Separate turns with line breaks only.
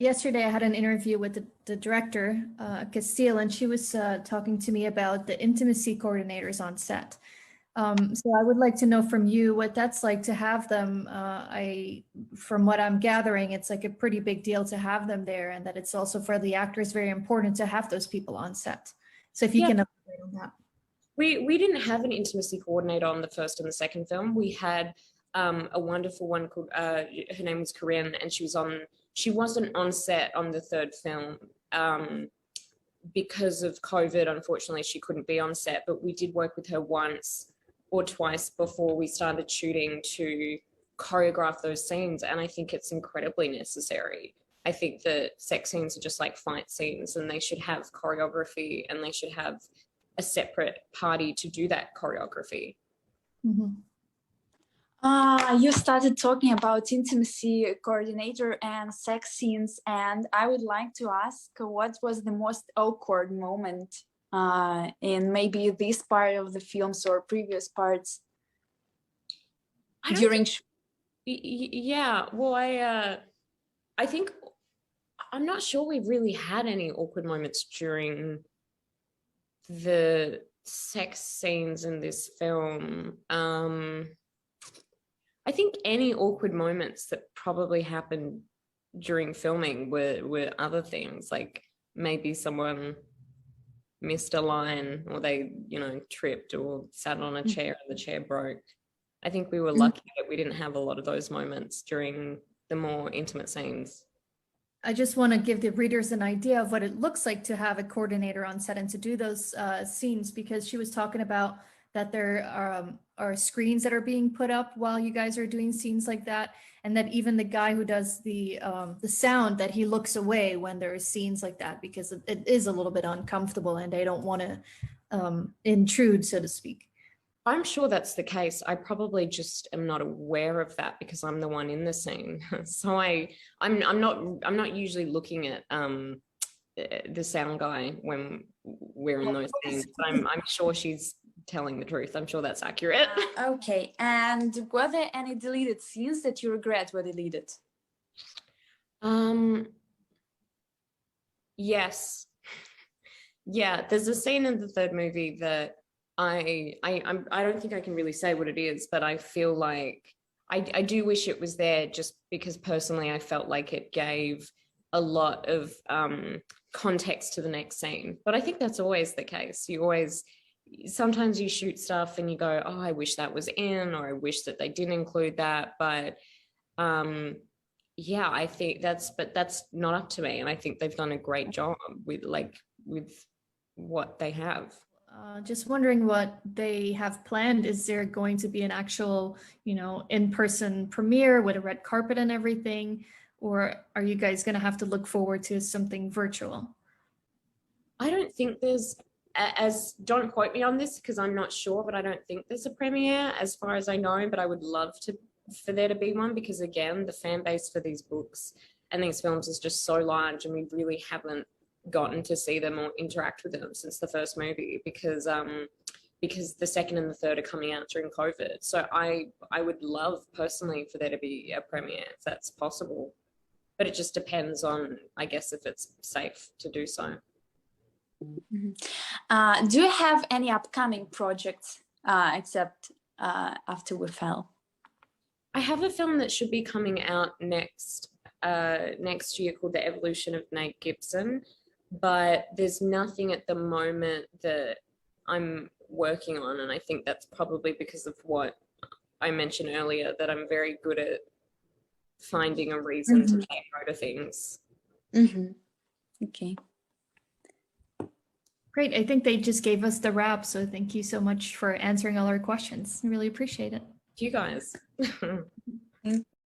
Yesterday, I had an interview with the director, Castile, and she was talking to me about the intimacy coordinators on set. So I would like to know from you what that's like to have them. From what I'm gathering, it's like a pretty big deal to have them there, and that it's also for the actors very important to have those people on set. So if you can elaborate on that.
We didn't have an intimacy coordinator on the first and the second film. We had a wonderful one called, her name was Kristien, and she wasn't on set on the third film because of COVID. Unfortunately, she couldn't be on set, but we did work with her once or twice before we started shooting to choreograph those scenes, and I think it's incredibly necessary. I think that sex scenes are just like fight scenes, and they should have choreography, and they should have a separate party to do that choreography.
Mm-hmm.
You started talking about intimacy coordinator and sex scenes, and I would like to ask, what was the most awkward moment in maybe this part of the films or previous parts during?
Yeah, well, I think I'm not sure we've really had any awkward moments during the sex scenes in this film. I think any awkward moments that probably happened during filming were other things, like maybe someone missed a line, or they, tripped or sat on a chair and the chair broke. I think we were lucky that we didn't have a lot of those moments during the more intimate scenes.
I just want to give the readers an idea of what it looks like to have a coordinator on set and to do those scenes, because she was talking about that there are screens that are being put up while you guys are doing scenes like that, and that even the guy who does the sound, that he looks away when there are scenes like that, because it is a little bit uncomfortable and they don't want to intrude, so to speak.
I'm sure that's the case. I probably just am not aware of that because I'm the one in the scene. So I'm not usually looking at the sound guy when we're in those scenes. But I'm sure she's telling the truth. I'm sure that's accurate.
Okay. And were there any deleted scenes that you regret were deleted?
Yes. Yeah, there's a scene in the third movie that I don't think I can really say what it is, but I feel like I do wish it was there, just because personally I felt like it gave a lot of context to the next scene. But I think that's always the case. Sometimes you shoot stuff and you go, oh, I wish that was in, or I wish that they didn't include that. But yeah, I think that's not up to me. And I think they've done a great job with what they have.
Just wondering what they have planned. Is there going to be an actual, in-person premiere with a red carpet and everything? Or are you guys going to have to look forward to something virtual?
I don't think don't quote me on this because I'm not sure, but I don't think there's a premiere as far as I know, but I would love for there to be one, because again, the fan base for these books and these films is just so large, and we really haven't gotten to see them or interact with them since the first movie, because the second and the third are coming out during COVID. So I would love personally for there to be a premiere if that's possible, but it just depends on, I guess, if it's safe to do so.
Mm-hmm. Do you have any upcoming projects except After We Fell?
I have a film that should be coming out next year called The Evolution of Nate Gibson, but there's nothing at the moment that I'm working on, and I think that's probably because of what I mentioned earlier, that I'm very good at finding a reason to take note of things.
Okay.
Great. I think they just gave us the wrap, so thank you so much for answering all our questions. I really appreciate it.
You guys.